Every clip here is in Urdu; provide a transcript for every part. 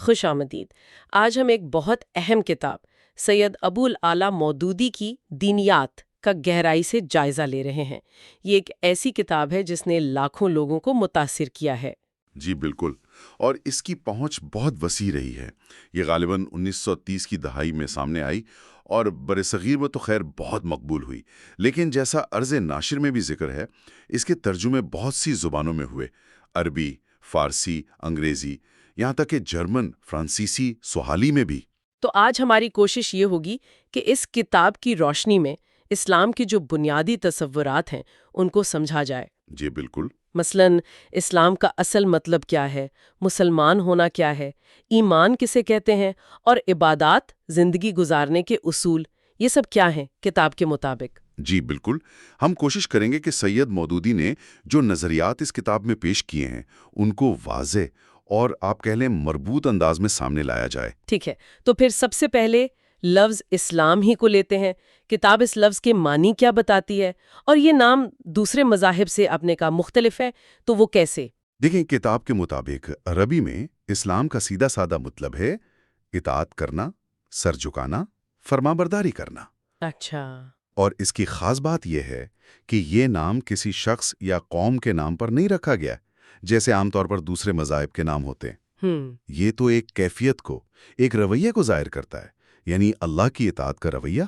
خوش آمدید۔ آج ہم ایک بہت اہم کتاب سید ابو العلا مودودی کی دینیات کا گہرائی سے جائزہ لے رہے ہیں۔ یہ ایک ایسی کتاب ہے جس نے لاکھوں لوگوں کو متاثر کیا ہے۔ جی بالکل، اور اس کی پہنچ بہت وسیع رہی ہے۔ یہ غالباً 1930 کی دہائی میں سامنے آئی اور برصغیر میں تو خیر بہت مقبول ہوئی، لیکن جیسا عرض ناشر میں بھی ذکر ہے، اس کے ترجمے بہت سی زبانوں میں ہوئے: عربی، فارسی، انگریزی، یہاں تک کہ جرمن، فرانسیسی، سواحلی میں بھی۔ تو آج ہماری کوشش یہ ہوگی کہ اس کتاب کی روشنی میں اسلام کی جو بنیادی تصورات ہیں ان کو سمجھا جائے۔ جی بالکل۔ مثلاً اسلام کا اصل مطلب کیا ہے، مسلمان ہونا کیا ہے، ایمان کسے کہتے ہیں، اور عبادات، زندگی گزارنے کے اصول، یہ سب کیا ہیں کتاب کے مطابق۔ جی بالکل، ہم کوشش کریں گے کہ سید مودودی نے جو نظریات اس کتاب میں پیش کیے ہیں ان کو واضح اور آپ کہہ لیں مربوط انداز میں سامنے لایا جائے۔ ٹھیک ہے، تو پھر سب سے پہلے لفظ اسلام ہی کو لیتے ہیں۔ کتاب اس لفظ کے معنی کیا بتاتی ہے، اور یہ نام دوسرے مذاہب سے اپنے کا مختلف ہے تو وہ کیسے؟ دیکھیں، کتاب کے مطابق عربی میں اسلام کا سیدھا سادہ مطلب ہے اطاعت کرنا، سر جھکانا، فرمانبرداری کرنا۔ اچھا۔ اور اس کی خاص بات یہ ہے کہ یہ نام کسی شخص یا قوم کے نام پر نہیں رکھا گیا جیسے عام طور پر دوسرے مذاہب کے نام ہوتے ہیں۔ یہ تو ایک کیفیت کو، ایک رویے کو ظاہر کرتا ہے، یعنی اللہ کی اطاعت کا رویہ۔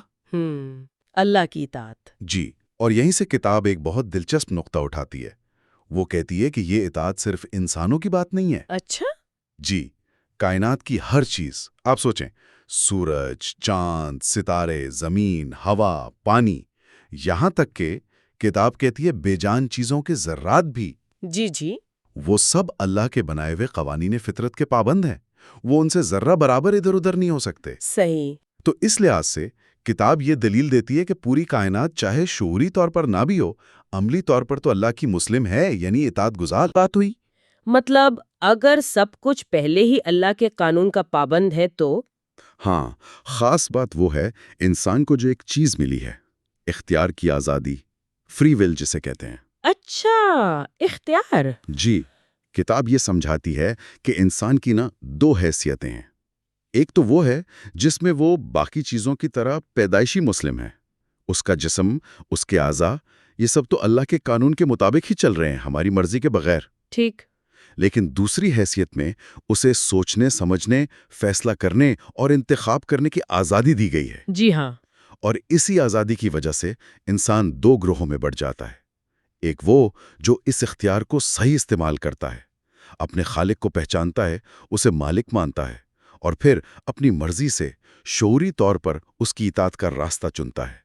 اللہ کی اطاعت۔ جی، اور یہیں سے کتاب ایک بہت دلچسپ نقطہ اٹھاتی ہے۔ وہ کہتی ہے کہ یہ اطاعت صرف انسانوں کی بات نہیں ہے۔ اچھا؟ جی، کائنات کی ہر چیز، آپ سوچیں، سورج، چاند، ستارے، زمین، ہوا، پانی، یہاں تک کہ کتاب کہتی ہے بے جان چیزوں کے ذرات بھی، جی جی، وہ سب اللہ کے بنائے ہوئے قوانین فطرت کے پابند ہیں۔ وہ ان سے ذرہ برابر ادھر ادھر نہیں ہو سکتے۔ صحیح۔ تو اس لحاظ سے کتاب یہ دلیل دیتی ہے کہ پوری کائنات چاہے شعوری طور پر نہ بھی ہو، عملی طور پر تو اللہ کی مسلم ہے، یعنی اطاعت گزار بات ہوئی۔ مطلب اگر سب کچھ پہلے ہی اللہ کے قانون کا پابند ہے تو؟ ہاں، خاص بات وہ ہے انسان کو جو ایک چیز ملی ہے، اختیار کی آزادی، فری ول جسے کہتے ہیں۔ اچھا، اختیار۔ جی، کتاب یہ سمجھاتی ہے کہ انسان کی دو حیثیتیں ہیں۔ ایک تو وہ ہے جس میں وہ باقی چیزوں کی طرح پیدائشی مسلم ہے، اس کا جسم، اس کے اعضاء، یہ سب تو اللہ کے قانون کے مطابق ہی چل رہے ہیں، ہماری مرضی کے بغیر۔ ٹھیک۔ لیکن دوسری حیثیت میں اسے سوچنے، سمجھنے، فیصلہ کرنے اور انتخاب کرنے کی آزادی دی گئی ہے۔ جی ہاں۔ اور اسی آزادی کی وجہ سے انسان دو گروہوں میں بٹ جاتا ہے۔ ایک وہ جو اس اختیار کو صحیح استعمال کرتا ہے، اپنے خالق کو پہچانتا ہے، اسے مالک مانتا ہے، اور پھر اپنی مرضی سے شعوری طور پر اس کی اطاعت کا راستہ چنتا ہے۔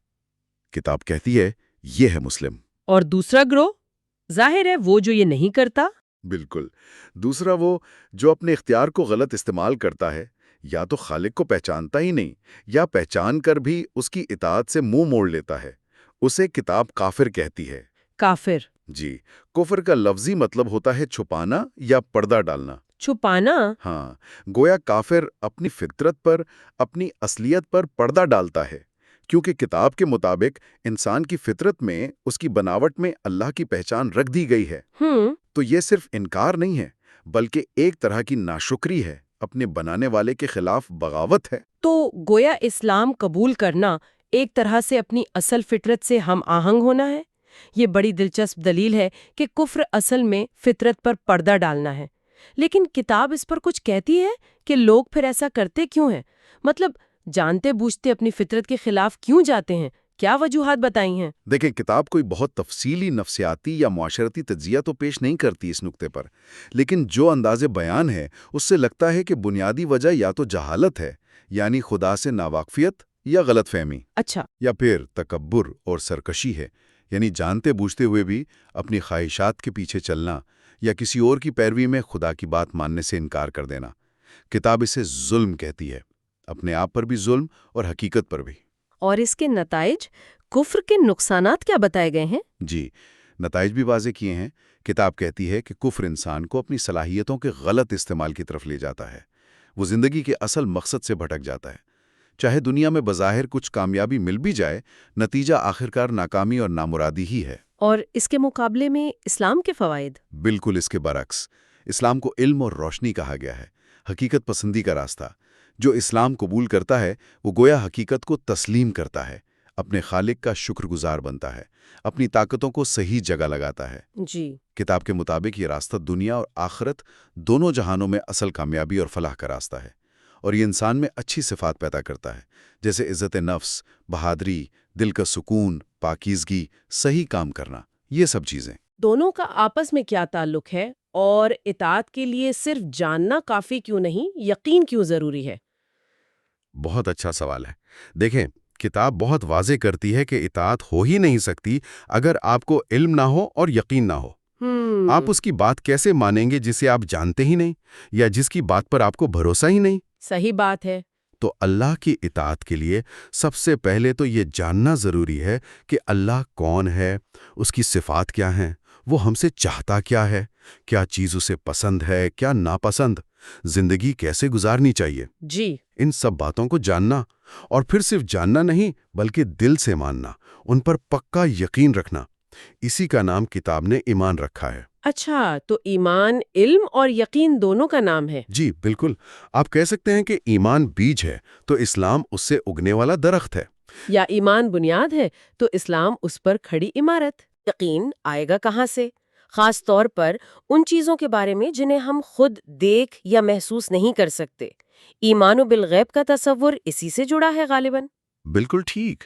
کتاب کہتی ہے یہ ہے مسلم۔ اور دوسرا گروہ؟ ظاہر ہے وہ جو یہ نہیں کرتا۔ بالکل، دوسرا وہ جو اپنے اختیار کو غلط استعمال کرتا ہے، یا تو خالق کو پہچانتا ہی نہیں، یا پہچان کر بھی اس کی اطاعت سے منہ موڑ لیتا ہے، اسے کتاب کافر کہتی ہے۔ کافر؟ جی، کفر کا لفظی مطلب ہوتا ہے چھپانا یا پردہ ڈالنا۔ چھپانا؟ ہاں، گویا کافر اپنی فطرت پر، اپنی اصلیت پر پردہ ڈالتا ہے، کیونکہ کتاب کے مطابق انسان کی فطرت میں، اس کی بناوٹ میں اللہ کی پہچان رکھ دی گئی ہے۔ تو یہ صرف انکار نہیں ہے، بلکہ ایک طرح کی ناشکری ہے، اپنے بنانے والے کے خلاف بغاوت ہے۔ تو گویا اسلام قبول کرنا ایک طرح سے اپنی اصل فطرت سے ہم آہنگ ہونا ہے۔ یہ بڑی دلچسپ دلیل ہے کہ کفر اصل میں فطرت پر پردہ ڈالنا ہے۔ لیکن کتاب اس پر کچھ کہتی ہے کہ لوگ پھر ایسا کرتے کیوں ہیں؟ مطلب جانتے بوجھتے اپنی فطرت کے خلاف کیوں جاتے ہیں؟ کیا وجوہات بتائی ہیں؟ دیکھیں، کتاب کوئی بہت تفصیلی نفسیاتی یا معاشرتی تجزیہ تو پیش نہیں کرتی اس نقطے پر، لیکن جو انداز بیان ہے اس سے لگتا ہے کہ بنیادی وجہ یا تو جہالت ہے، یعنی خدا سے ناواقفیت یا غلط فہمی۔ اچھا۔ یا پھر تکبر اور سرکشی ہے، یعنی جانتے بوجھتے ہوئے بھی اپنی خواہشات کے پیچھے چلنا یا کسی اور کی پیروی میں خدا کی بات ماننے سے انکار کر دینا۔ کتاب اسے ظلم کہتی ہے، اپنے آپ پر بھی ظلم اور حقیقت پر بھی۔ اور اس کے نتائج، کفر کے نقصانات کیا بتائے گئے ہیں؟ جی، نتائج بھی واضح کیے ہیں۔ کتاب کہتی ہے کہ کفر انسان کو اپنی صلاحیتوں کے غلط استعمال کی طرف لے جاتا ہے، وہ زندگی کے اصل مقصد سے بھٹک جاتا ہے۔ چاہے دنیا میں بظاہر کچھ کامیابی مل بھی جائے، نتیجہ آخرکار ناکامی اور نامرادی ہی ہے۔ اور اس کے مقابلے میں اسلام کے فوائد؟ بالکل اس کے برعکس، اسلام کو علم اور روشنی کہا گیا ہے۔ حقیقت پسندی کا راستہ۔ جو اسلام قبول کرتا ہے وہ گویا حقیقت کو تسلیم کرتا ہے، اپنے خالق کا شکر گزار بنتا ہے، اپنی طاقتوں کو صحیح جگہ لگاتا ہے۔ جی، کتاب کے مطابق یہ راستہ دنیا اور آخرت دونوں جہانوں میں اصل کامیابی اور فلاح کا راستہ ہے، اور یہ انسان میں اچھی صفات پیدا کرتا ہے، جیسے عزت نفس، بہادری، دل کا سکون، پاکیزگی، صحیح کام کرنا، یہ سب چیزیں۔ دونوں کا آپس میں کیا تعلق ہے، اور اطاعت کے لیے صرف جاننا کافی کیوں نہیں، یقین کیوں ضروری ہے؟ بہت اچھا سوال ہے۔ دیکھیں، کتاب بہت واضح کرتی ہے کہ اطاعت ہو ہی نہیں سکتی اگر آپ کو علم نہ ہو اور یقین نہ ہو۔ آپ اس کی بات کیسے مانیں گے جسے آپ جانتے ہی نہیں، یا جس کی بات پر آپ کو بھروسہ ہی نہیں؟ صحیح بات ہے۔ تو اللہ کی اطاعت کے لیے سب سے پہلے تو یہ جاننا ضروری ہے کہ اللہ کون ہے، اس کی صفات کیا ہیں، وہ ہم سے چاہتا کیا ہے، کیا چیز اسے پسند ہے، کیا ناپسند، زندگی کیسے گزارنی چاہیے۔ جی، ان سب باتوں کو جاننا، اور پھر صرف جاننا نہیں بلکہ دل سے ماننا، ان پر پکا یقین رکھنا، اسی کا نام کتاب نے ایمان رکھا ہے۔ اچھا، تو ایمان علم اور یقین دونوں کا نام ہے؟ جی بالکل، آپ کہہ سکتے ہیں کہ ایمان بیج ہے تو اسلام اس سے اگنے والا درخت ہے۔ یا ایمان بنیاد ہے تو اسلام اس پر کھڑی عمارت؟ یقین آئے گا کہاں سے، خاص طور پر ان چیزوں کے بارے میں جنہیں ہم خود دیکھ یا محسوس نہیں کر سکتے؟ ایمان و بالغیب کا تصور اسی سے جڑا ہے غالباً۔ بالکل ٹھیک۔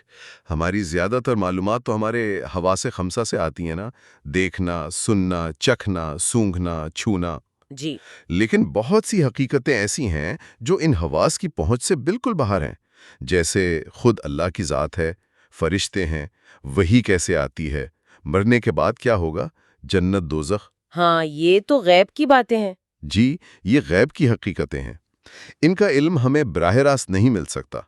ہماری زیادہ تر معلومات تو ہمارے حواس خمسہ سے آتی ہیں نا، دیکھنا، سننا، چکھنا، سونگھنا، چھونا۔ جی، لیکن بہت سی حقیقتیں ایسی ہیں جو ان حواس کی پہنچ سے بالکل باہر ہیں، جیسے خود اللہ کی ذات ہے، فرشتے ہیں، وحی کیسے آتی ہے، مرنے کے بعد کیا ہوگا، جنت دوزخ۔ ہاں، یہ تو غیب کی باتیں ہیں۔ جی، یہ غیب کی حقیقتیں ہیں۔ ان کا علم ہمیں براہ راست نہیں مل سکتا۔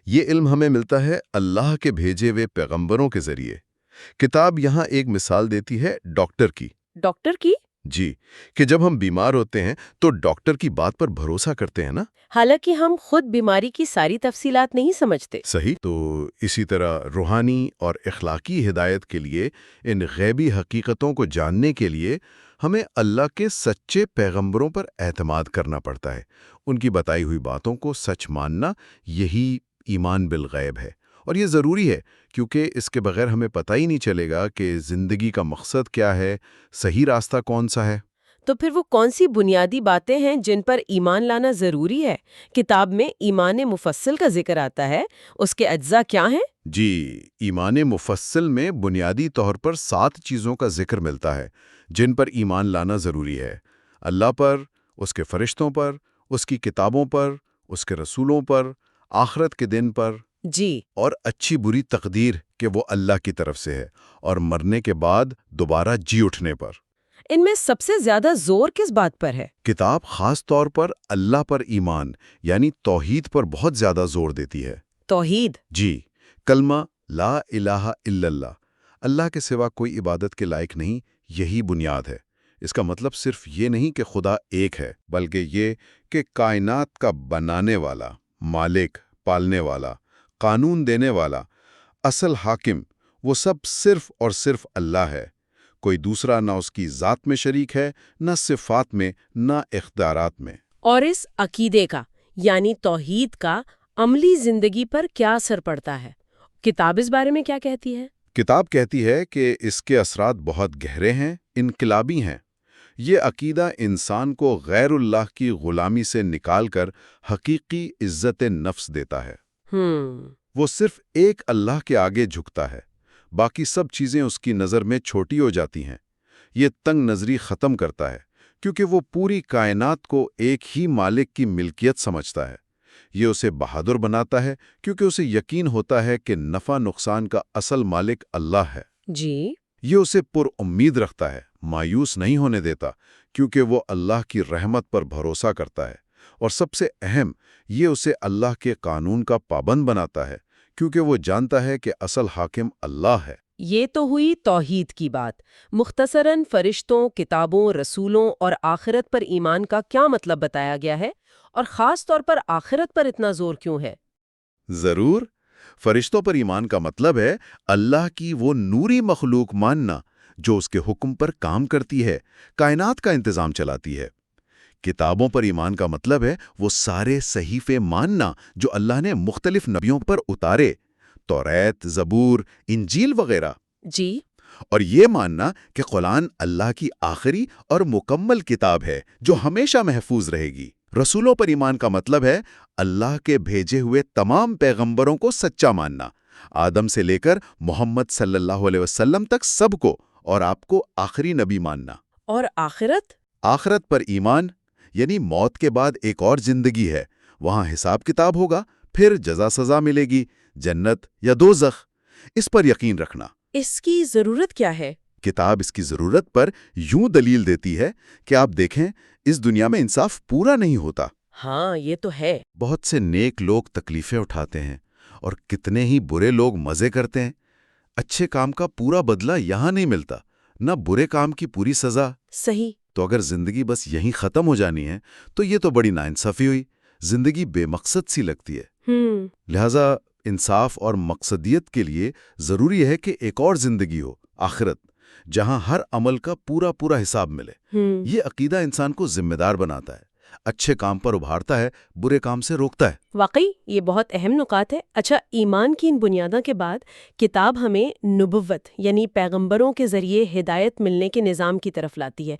یہ علم ہمیں ملتا ہے اللہ کے بھیجے ہوئے پیغمبروں کے ذریعے۔ کتاب یہاں ایک مثال دیتی ہے ڈاکٹر کی۔ ڈاکٹر کی؟ جی، کہ جب ہم بیمار ہوتے ہیں تو ڈاکٹر کی بات پر بھروسہ کرتے ہیں نا۔ حالانکہ ہم خود بیماری کی ساری تفصیلات نہیں سمجھتے۔ صحیح۔ تو اسی طرح روحانی اور اخلاقی ہدایت کے لیے، ان غیبی حقیقتوں کو جاننے کے لیے ہمیں اللہ کے سچے پیغمبروں پر اعتماد کرنا پڑتا ہے۔ ان کی بتائی ہوئی باتوں کو سچ ماننا، یہی ایمان بالغیب ہے۔ اور یہ ضروری ہے کیونکہ اس کے بغیر ہمیں پتہ ہی نہیں چلے گا کہ زندگی کا مقصد کیا ہے، صحیح راستہ کون سا ہے۔ تو پھر وہ کون سی بنیادی باتیں ہیں جن پر ایمان لانا ضروری ہے؟ کتاب میں ایمان مفصل کا ذکر آتا ہے، اس کے اجزاء کیا ہیں؟ جی، ایمان مفصل میں بنیادی طور پر 7 چیزوں کا ذکر ملتا ہے جن پر ایمان لانا ضروری ہے۔ اللہ پر، اس کے فرشتوں پر، اس کی کتابوں پر، اس کے رسولوں پر، آخرت کے دن پر، جی، اور اچھی بری تقدیر کہ وہ اللہ کی طرف سے ہے، اور مرنے کے بعد دوبارہ جی اٹھنے پر۔ ان میں سب سے زیادہ زور کس بات پر ہے؟ کتاب خاص طور پر اللہ پر ایمان یعنی توحید پر بہت زیادہ زور دیتی ہے۔ توحید؟ جی، کلمہ لا الہ الا اللہ، اللہ کے سوا کوئی عبادت کے لائق نہیں، یہی بنیاد ہے۔ اس کا مطلب صرف یہ نہیں کہ خدا ایک ہے، بلکہ یہ کہ کائنات کا بنانے والا، مالک، پالنے والا، قانون دینے والا، اصل حاکم، وہ سب صرف اور صرف اللہ ہے۔ کوئی دوسرا نہ اس کی ذات میں شریک ہے، نہ صفات میں، نہ اختیارات میں۔ اور اس عقیدے کا یعنی توحید کا عملی زندگی پر کیا اثر پڑتا ہے؟ کتاب اس بارے میں کیا کہتی ہے؟ کتاب کہتی ہے کہ اس کے اثرات بہت گہرے ہیں، انقلابی ہیں۔ یہ عقیدہ انسان کو غیر اللہ کی غلامی سے نکال کر حقیقی عزت نفس دیتا ہے۔ وہ صرف ایک اللہ کے آگے جھکتا ہے، باقی سب چیزیں اس کی نظر میں چھوٹی ہو جاتی ہیں۔ یہ تنگ نظری ختم کرتا ہے کیونکہ وہ پوری کائنات کو ایک ہی مالک کی ملکیت سمجھتا ہے۔ یہ اسے بہادر بناتا ہے کیونکہ اسے یقین ہوتا ہے کہ نفع نقصان کا اصل مالک اللہ ہے۔ جی، یہ اسے پر امید رکھتا ہے، مایوس نہیں ہونے دیتا کیونکہ وہ اللہ کی رحمت پر بھروسہ کرتا ہے۔ اور سب سے اہم، یہ اسے اللہ کے قانون کا پابند بناتا ہے کیونکہ وہ جانتا ہے کہ اصل حاکم اللہ ہے۔ یہ تو ہوئی توحید کی بات۔ مختصراً فرشتوں، کتابوں، رسولوں اور آخرت پر ایمان کا کیا مطلب بتایا گیا ہے، اور خاص طور پر آخرت پر اتنا زور کیوں ہے؟ ضرور، فرشتوں پر ایمان کا مطلب ہے اللہ کی وہ نوری مخلوق ماننا جو اس کے حکم پر کام کرتی ہے، کائنات کا انتظام چلاتی ہے۔ کتابوں پر ایمان کا مطلب ہے وہ سارے صحیفے ماننا جو اللہ نے مختلف نبیوں پر اتارے، توریت، زبور، انجیل وغیرہ، جی، اور یہ ماننا کہ قرآن اللہ کی آخری اور مکمل کتاب ہے جو ہمیشہ محفوظ رہے گی۔ رسولوں پر ایمان کا مطلب ہے اللہ کے بھیجے ہوئے تمام پیغمبروں کو سچا ماننا، آدم سے لے کر محمد صلی اللہ علیہ وسلم تک سب کو، اور آپ کو آخری نبی ماننا۔ اور آخرت؟ آخرت پر ایمان یعنی موت کے بعد ایک اور زندگی ہے، وہاں حساب کتاب ہوگا، پھر جزا سزا ملے گی، جنت یا دوزخ، اس پر یقین رکھنا۔ اس کی ضرورت کیا ہے؟ کتاب اس کی ضرورت پر یوں دلیل دیتی ہے کہ آپ دیکھیں اس دنیا میں انصاف پورا نہیں ہوتا۔ ہاں، یہ تو ہے۔ بہت سے نیک لوگ تکلیفیں اٹھاتے ہیں اور کتنے ہی برے لوگ مزے کرتے ہیں۔ اچھے کام کا پورا بدلہ یہاں نہیں ملتا، نہ برے کام کی پوری سزا۔ صحیح۔ تو اگر زندگی بس یہیں ختم ہو جانی ہے تو یہ تو بڑی ناانصافی ہوئی، زندگی بے مقصد سی لگتی ہے۔ لہٰذا انصاف اور مقصدیت کے لیے ضروری ہے کہ ایک اور زندگی ہو، آخرت، جہاں ہر عمل کا پورا پورا حساب ملے۔ یہ عقیدہ انسان کو ذمہ دار بناتا ہے، اچھے کام پر ابھارتا ہے، برے کام سے روکتا ہے۔ واقعی یہ بہت اہم نکات ہے۔ اچھا، ایمان کی ان بنیادوں کے بعد کتاب ہمیں نبوت یعنی پیغمبروں کے ذریعے ہدایت ملنے کے نظام کی طرف لاتی ہے۔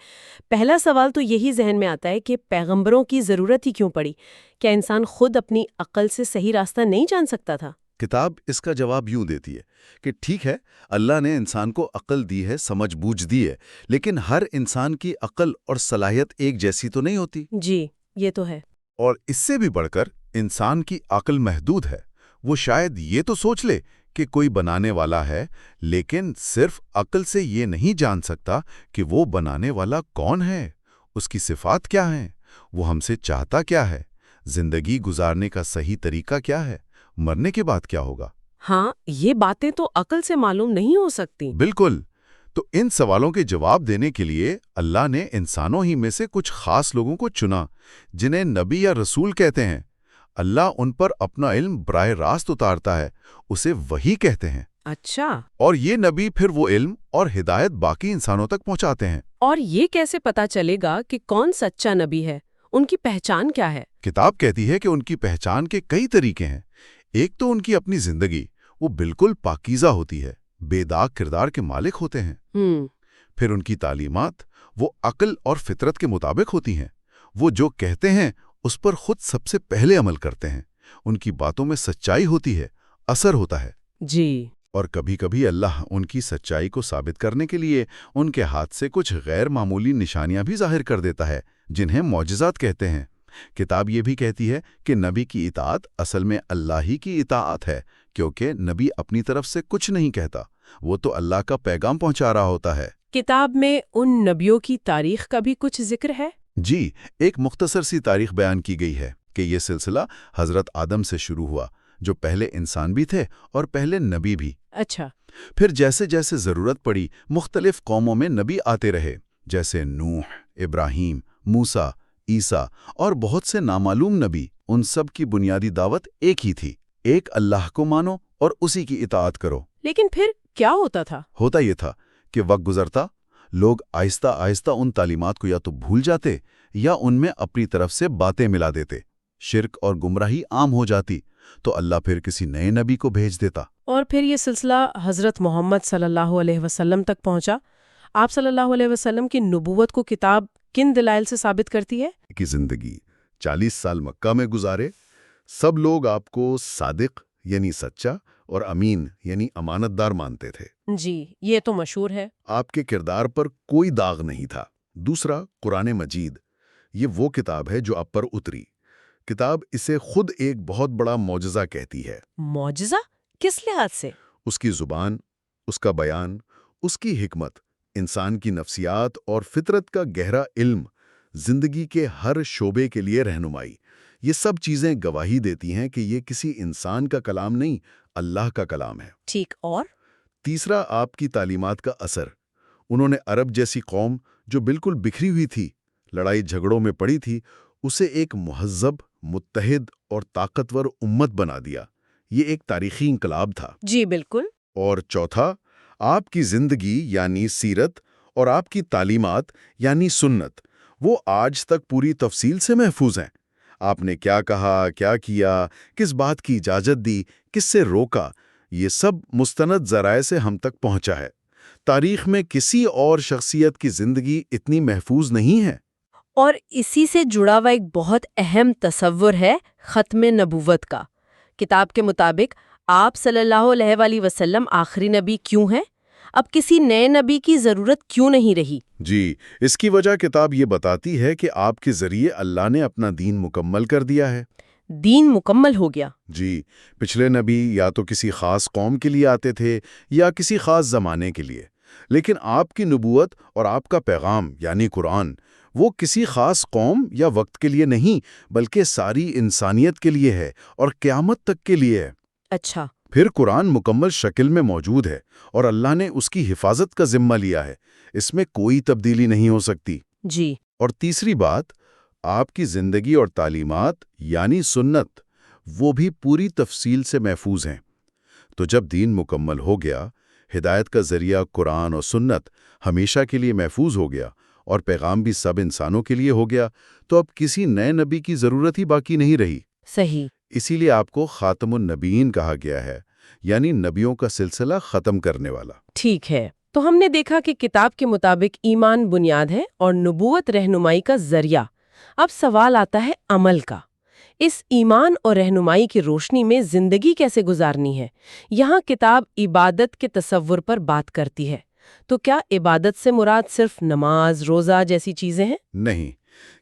پہلا سوال تو یہی ذہن میں آتا ہے کہ پیغمبروں کی ضرورت ہی کیوں پڑی؟ کیا انسان خود اپنی عقل سے صحیح راستہ نہیں جان سکتا تھا؟ کتاب اس کا جواب یوں دیتی ہے کہ ٹھیک ہے، اللہ نے انسان کو عقل دی ہے، سمجھ بوجھ دی ہے، لیکن ہر انسان کی عقل اور صلاحیت ایک جیسی تو نہیں ہوتی۔ جی، یہ تو ہے۔ اور اس سے بھی بڑھ کر انسان کی عقل محدود ہے۔ وہ شاید یہ تو سوچ لے کہ کوئی بنانے والا ہے، لیکن صرف عقل سے یہ نہیں جان سکتا کہ وہ بنانے والا کون ہے، اس کی صفات کیا ہیں، وہ ہم سے چاہتا کیا ہے، زندگی گزارنے کا صحیح طریقہ کیا ہے، مرنے کے بعد کیا ہوگا۔ ہاں، یہ باتیں تو عقل سے معلوم نہیں ہو سکتی۔ بالکل۔ تو ان سوالوں کے جواب دینے کے لیے اللہ نے انسانوں ہی میں سے کچھ خاص لوگوں کو چنا، جنہیں نبی یا رسول کہتے ہیں۔ اللہ ان پر اپنا علم براہ راست اتارتا ہے، اسے وحی کہتے ہیں۔ اچھا، اور یہ نبی پھر وہ علم اور ہدایت باقی انسانوں تک پہنچاتے ہیں۔ اور یہ کیسے پتا چلے گا کہ کون سچا نبی ہے؟ ان کی پہچان کیا ہے؟ کتاب کہتی ہے کہ ان کی پہچان کے کئی طریقے ہیں۔ ایک تو ان کی اپنی زندگی، وہ بالکل پاکیزہ ہوتی ہے، بے داغ کردار کے مالک ہوتے ہیں۔ پھر ان کی تعلیمات، وہ عقل اور فطرت کے مطابق ہوتی ہیں، وہ جو کہتے ہیں اس پر خود سب سے پہلے عمل کرتے ہیں، ان کی باتوں میں سچائی ہوتی ہے، اثر ہوتا ہے۔ جی۔ اور کبھی کبھی اللہ ان کی سچائی کو ثابت کرنے کے لیے ان کے ہاتھ سے کچھ غیر معمولی نشانیاں بھی ظاہر کر دیتا ہے، جنہیں معجزات کہتے ہیں۔ کتاب یہ بھی کہتی ہے کہ نبی کی اطاعت اصل میں اللہ ہی کی اطاعت ہے، کیونکہ نبی اپنی طرف سے کچھ نہیں کہتا، وہ تو اللہ کا پیغام پہنچا رہا ہوتا ہے۔ کتاب میں ان نبیوں کی تاریخ کا بھی کچھ ذکر ہے؟ جی، ایک مختصر سی تاریخ بیان کی گئی ہے کہ یہ سلسلہ حضرت آدم سے شروع ہوا، جو پہلے انسان بھی تھے اور پہلے نبی بھی۔ اچھا۔ پھر جیسے جیسے ضرورت پڑی مختلف قوموں میں نبی آتے رہے، جیسے نوح، ابراہیم، موسیٰ، عیسیٰ اور بہت سے نامعلوم نبی۔ ان سب کی بنیادی دعوت ایک ہی تھی، ایک اللہ کو مانو اور اسی کی اطاعت کرو۔ لیکن پھر کیا ہوتا تھا؟ ہوتا یہ تھا کہ وقت گزرتا، لوگ آہستہ آہستہ ان تعلیمات کو یا تو بھول جاتے یا ان میں اپنی طرف سے باتیں ملا دیتے، شرک اور گمراہی عام ہو جاتی، تو اللہ پھر کسی نئے نبی کو بھیج دیتا۔ اور پھر یہ سلسلہ حضرت محمد صلی اللہ علیہ وسلم تک پہنچا۔ آپ صلی اللہ علیہ وسلم کی نبوت کو کتاب کن دلائل سے ثابت کرتی ہے؟ کی زندگی 40 سال مکہ میں گزارے، سب لوگ آپ کو صادق یعنی سچا اور امین یعنی امانت دار مانتے تھے۔ جی، یہ تو مشہور ہے۔ آپ کے کردار پر کوئی داغ نہیں تھا۔ دوسرا، قرآن مجید، یہ وہ کتاب ہے جو آپ پر اتری۔ کتاب اسے خود ایک بہت بڑا معجزہ کہتی ہے۔ معجزہ؟ کس لحاظ سے؟ اس کی زبان، اس کا بیان، اس کی حکمت، انسان کی نفسیات اور فطرت کا گہرا علم، زندگی کے ہر شعبے کے لیے رہنمائی، یہ سب چیزیں گواہی دیتی ہیں کہ یہ کسی انسان کا کلام نہیں، اللہ کا کلام ہے۔ ٹھیک، اور؟ تیسرا، آپ کی تعلیمات کا اثر۔ انہوں نے عرب جیسی قوم جو بالکل بکھری ہوئی تھی، لڑائی جھگڑوں میں پڑی تھی، اسے ایک مہذب، متحد اور طاقتور امت بنا دیا۔ یہ ایک تاریخی انقلاب تھا۔ جی بالکل۔ اور چوتھا، آپ کی زندگی یعنی سیرت اور آپ کی تعلیمات یعنی سنت، وہ آج تک پوری تفصیل سے محفوظ ہیں۔ آپ نے کیا کہا، کیا کیا، کس بات کی اجازت دی، کس سے روکا، یہ سب مستند ذرائع سے ہم تک پہنچا ہے۔ تاریخ میں کسی اور شخصیت کی زندگی اتنی محفوظ نہیں ہے۔ اور اسی سے جڑا ہوا ایک بہت اہم تصور ہے ختم نبوت کا۔ کتاب کے مطابق آپ صلی اللہ علیہ وآلہ وسلم آخری نبی کیوں ہیں؟ اب کسی نئے نبی کی ضرورت کیوں نہیں رہی؟ جی، اس کی وجہ کتاب یہ بتاتی ہے کہ آپ کے ذریعے اللہ نے اپنا دین مکمل کر دیا ہے۔ دین مکمل ہو گیا؟ جی، پچھلے نبی یا تو کسی خاص قوم کے لیے آتے تھے یا کسی خاص زمانے کے لیے، لیکن آپ کی نبوت اور آپ کا پیغام یعنی قرآن وہ کسی خاص قوم یا وقت کے لیے نہیں بلکہ ساری انسانیت کے لیے ہے اور قیامت تک کے لیے ہے۔ اچھا، پھر قرآن مکمل شکل میں موجود ہے اور اللہ نے اس کی حفاظت کا ذمہ لیا ہے، اس میں کوئی تبدیلی نہیں ہو سکتی۔ جی۔ اور تیسری بات، آپ کی زندگی اور تعلیمات یعنی سنت وہ بھی پوری تفصیل سے محفوظ ہیں۔ تو جب دین مکمل ہو گیا، ہدایت کا ذریعہ قرآن اور سنت ہمیشہ کے لیے محفوظ ہو گیا اور پیغام بھی سب انسانوں کے لیے ہو گیا، تو اب کسی نئے نبی کی ضرورت ہی باقی نہیں رہی۔ صحیح۔ اسی لیے آپ کو خاتم النبیین کہا گیا ہے، یعنی نبیوں کا سلسلہ ختم کرنے والا۔ ٹھیک ہے، تو ہم نے دیکھا کہ کتاب کے مطابق ایمان بنیاد ہے اور نبوت رہنمائی کا ذریعہ۔ اب سوال آتا ہے عمل کا۔ اس ایمان اور رہنمائی کی روشنی میں زندگی کیسے گزارنی ہے؟ یہاں کتاب عبادت کے تصور پر بات کرتی ہے، تو کیا عبادت سے مراد صرف نماز، روزہ جیسی چیزیں ہیں؟ نہیں،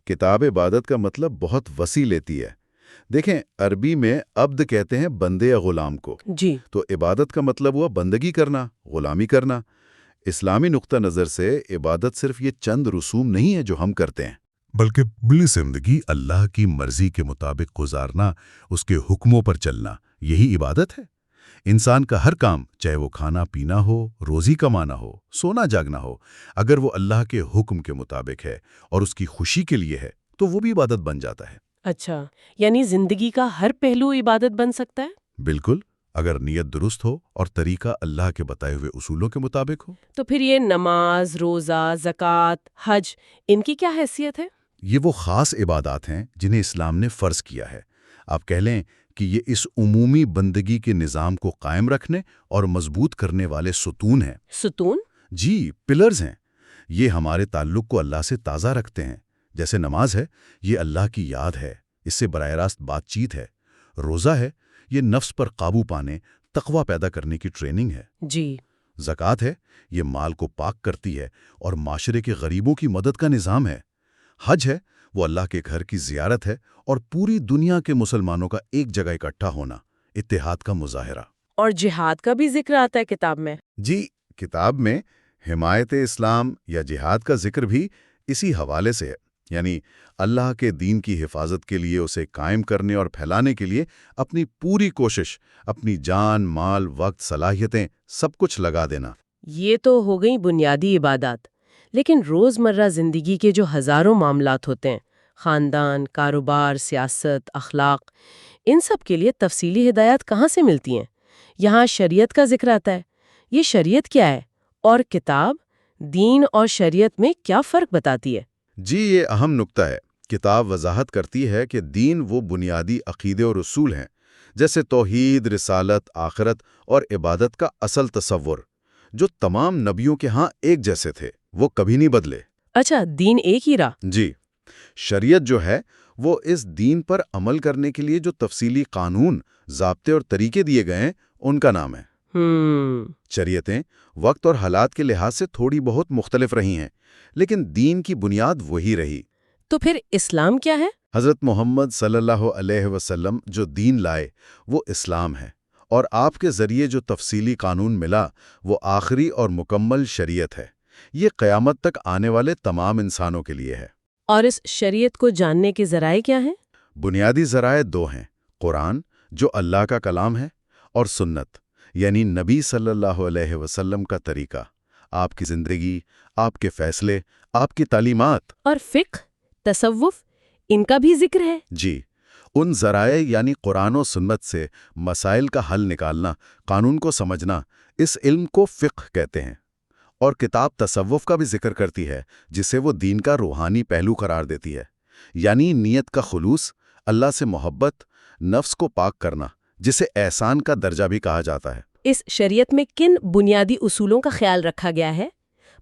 کتاب عبادت کا مطلب بہت وسیع لیتی ہے۔ دیکھیں، عربی میں عبد کہتے ہیں بندے یا غلام کو، جی۔ تو عبادت کا مطلب ہوا بندگی کرنا، غلامی کرنا۔ اسلامی نقطہ نظر سے عبادت صرف یہ چند رسوم نہیں ہے جو ہم کرتے ہیں، بلکہ پوری زندگی اللہ کی مرضی کے مطابق گزارنا، اس کے حکموں پر چلنا، یہی عبادت ہے۔ انسان کا ہر کام، چاہے وہ کھانا پینا ہو، روزی کمانا ہو، سونا جاگنا ہو، اگر وہ اللہ کے حکم کے مطابق ہے اور اس کی خوشی کے لیے ہے تو وہ بھی عبادت بن جاتا ہے۔ اچھا، یعنی زندگی کا ہر پہلو عبادت بن سکتا ہے؟ بالکل، اگر نیت درست ہو اور طریقہ اللہ کے بتائے ہوئے اصولوں کے مطابق ہو۔ تو پھر یہ نماز، روزہ، زکوٰۃ، حج، ان کی کیا حیثیت ہے؟ یہ وہ خاص عبادات ہیں جنہیں اسلام نے فرض کیا ہے۔ آپ کہہ لیں کہ یہ اس عمومی بندگی کے نظام کو قائم رکھنے اور مضبوط کرنے والے ستون ہیں۔ ستون؟ جی، پلرز ہیں۔ یہ ہمارے تعلق کو اللہ سے تازہ رکھتے ہیں۔ جیسے نماز ہے، یہ اللہ کی یاد ہے، اس سے براہ راست بات چیت ہے۔ روزہ ہے، یہ نفس پر قابو پانے، تقوی پیدا کرنے کی ٹریننگ ہے۔ جی۔ زکوٰۃ ہے، یہ مال کو پاک کرتی ہے اور معاشرے کے غریبوں کی مدد کا نظام ہے۔ حج ہے، وہ اللہ کے گھر کی زیارت ہے اور پوری دنیا کے مسلمانوں کا ایک جگہ اکٹھا ہونا، اتحاد کا مظاہرہ۔ اور جہاد کا بھی ذکر آتا ہے کتاب میں؟ جی، کتاب میں حمایت اسلام یا جہاد کا ذکر بھی اسی حوالے سے ہے، یعنی اللہ کے دین کی حفاظت کے لیے، اسے قائم کرنے اور پھیلانے کے لیے اپنی پوری کوشش، اپنی جان، مال، وقت، صلاحیتیں، سب کچھ لگا دینا۔ یہ تو ہو گئی بنیادی عبادات، لیکن روزمرہ زندگی کے جو ہزاروں معاملات ہوتے ہیں، خاندان، کاروبار، سیاست، اخلاق، ان سب کے لیے تفصیلی ہدایات کہاں سے ملتی ہیں؟ یہاں شریعت کا ذکر آتا ہے۔ یہ شریعت کیا ہے اور کتاب، دین اور شریعت میں کیا فرق بتاتی ہے؟ جی، یہ اہم نکتہ ہے۔ کتاب وضاحت کرتی ہے کہ دین وہ بنیادی عقیدے اور اصول ہیں، جیسے توحید، رسالت، آخرت اور عبادت کا اصل تصور، جو تمام نبیوں کے ہاں ایک جیسے تھے، وہ کبھی نہیں بدلے۔ اچھا، دین ایک ہی رہا؟ جی، شریعت جو ہے وہ اس دین پر عمل کرنے کے لیے جو تفصیلی قانون، ضابطے اور طریقے دیے گئے ہیں، ان کا نام ہے۔ شریعتیں وقت اور حالات کے لحاظ سے تھوڑی بہت مختلف رہی ہیں، لیکن دین کی بنیاد وہی رہی۔ تو پھر اسلام کیا ہے؟ حضرت محمد صلی اللہ علیہ وسلم جو دین لائے وہ اسلام ہے، اور آپ کے ذریعے جو تفصیلی قانون ملا وہ آخری اور مکمل شریعت ہے۔ یہ قیامت تک آنے والے تمام انسانوں کے لیے ہے۔ اور اس شریعت کو جاننے کے ذرائع کیا ہیں؟ بنیادی ذرائع دو ہیں، قرآن جو اللہ کا کلام ہے، اور سنت یعنی نبی صلی اللہ علیہ وسلم کا طریقہ، آپ کی زندگی، آپ کے فیصلے، آپ کی تعلیمات۔ اور فقہ، تصوف، ان کا بھی ذکر ہے؟ جی، ان ذرائع یعنی قرآن و سنت سے مسائل کا حل نکالنا، قانون کو سمجھنا، اس علم کو فقہ کہتے ہیں۔ اور کتاب تصوف کا بھی ذکر کرتی ہے، جسے وہ دین کا روحانی پہلو قرار دیتی ہے، یعنی نیت کا خلوص، اللہ سے محبت، نفس کو پاک کرنا، جسے احسان کا درجہ بھی کہا جاتا ہے۔ اس شریعت میں کن بنیادی اصولوں کا خیال رکھا گیا ہے؟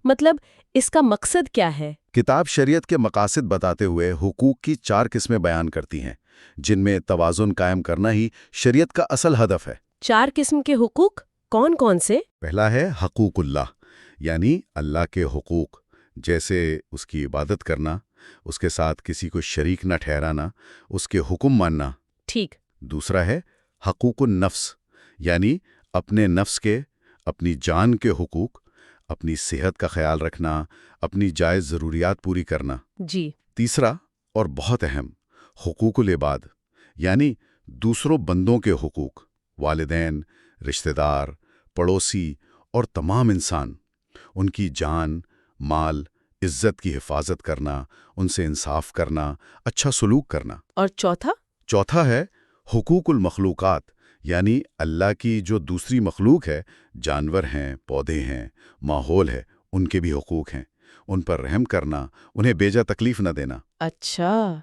مطلب اس کا مقصد کیا ہے؟ کتاب شریعت کے مقاصد بتاتے ہوئے حقوق کی 4 قسمیں بیان کرتی ہیں، جن میں توازن قائم کرنا ہی شریعت کا اصل ہدف ہے۔ 4 قسم کے حقوق کون کون سے؟ پہلا ہے حقوق اللہ، یعنی اللہ کے حقوق، جیسے اس کی عبادت کرنا، اس کے ساتھ کسی کو شریک نہ ٹھہرانا، اس کے حکم ماننا۔ ٹھیک۔ دوسرا ہے حقوق النفس، یعنی اپنے نفس کے، اپنی جان کے حقوق، اپنی صحت کا خیال رکھنا، اپنی جائز ضروریات پوری کرنا۔ جی۔ تیسرا اور بہت اہم، حقوق العباد، یعنی دوسروں بندوں کے حقوق، والدین، رشتہ دار، پڑوسی اور تمام انسان، ان کی جان، مال، عزت کی حفاظت کرنا، ان سے انصاف کرنا، اچھا سلوک کرنا۔ اور چوتھا ہے حقوق المخلوقات، یعنی اللہ کی جو دوسری مخلوق ہے، جانور ہیں، پودے ہیں، ماحول ہے، ان کے بھی حقوق ہیں، ان پر رحم کرنا، انہیں بیجا تکلیف نہ دینا۔ اچھا،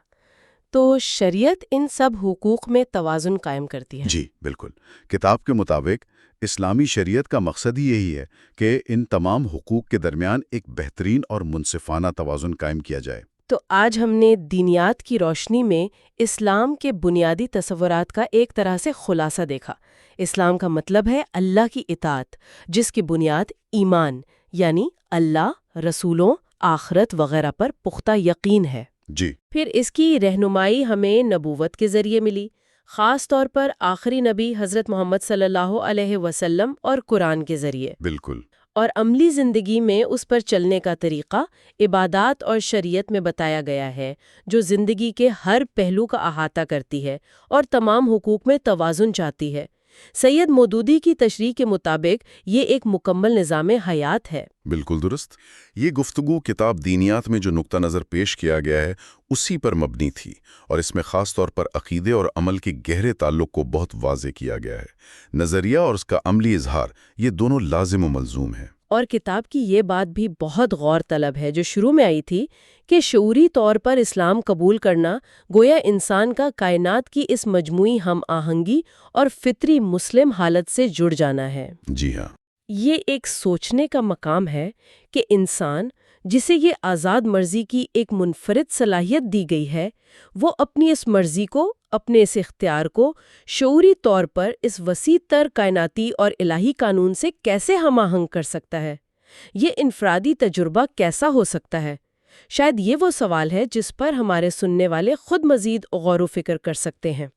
تو شریعت ان سب حقوق میں توازن قائم کرتی ہے؟ جی بالکل۔ کتاب کے مطابق اسلامی شریعت کا مقصد ہی یہی ہے کہ ان تمام حقوق کے درمیان ایک بہترین اور منصفانہ توازن قائم کیا جائے۔ تو آج ہم نے دینیات کی روشنی میں اسلام کے بنیادی تصورات کا ایک طرح سے خلاصہ دیکھا۔ اسلام کا مطلب ہے اللہ کی اطاعت، جس کی بنیاد ایمان، یعنی اللہ، رسولوں، آخرت وغیرہ پر پختہ یقین ہے۔ جی۔ پھر اس کی رہنمائی ہمیں نبوت کے ذریعے ملی، خاص طور پر آخری نبی حضرت محمد صلی اللہ علیہ وسلم اور قرآن کے ذریعے۔ بالکل۔ اور عملی زندگی میں اس پر چلنے کا طریقہ عبادات اور شریعت میں بتایا گیا ہے، جو زندگی کے ہر پہلو کا احاطہ کرتی ہے اور تمام حقوق میں توازن چاہتی ہے۔ سید مودودی کی تشریح کے مطابق یہ ایک مکمل نظام حیات ہے۔ بالکل درست۔ یہ گفتگو کتاب دینیات میں جو نقطہ نظر پیش کیا گیا ہے اسی پر مبنی تھی، اور اس میں خاص طور پر عقیدے اور عمل کے گہرے تعلق کو بہت واضح کیا گیا ہے۔ نظریہ اور اس کا عملی اظہار، یہ دونوں لازم و ملزوم ہیں۔ اور کتاب کی یہ بات بھی بہت غور طلب ہے جو شروع میں آئی تھی، کہ شعوری طور پر اسلام قبول کرنا گویا انسان کا کائنات کی اس مجموعی ہم آہنگی اور فطری مسلم حالت سے جڑ جانا ہے۔ جی ہاں۔ یہ ایک سوچنے کا مقام ہے کہ انسان، جسے یہ آزاد مرضی کی ایک منفرد صلاحیت دی گئی ہے، وہ اپنی اس مرضی کو، اپنے اس اختیار کو شعوری طور پر اس وسیع تر کائناتی اور الہی قانون سے کیسے ہم آہنگ کر سکتا ہے؟ یہ انفرادی تجربہ کیسا ہو سکتا ہے؟ شاید یہ وہ سوال ہے جس پر ہمارے سننے والے خود مزید غور و فکر کر سکتے ہیں۔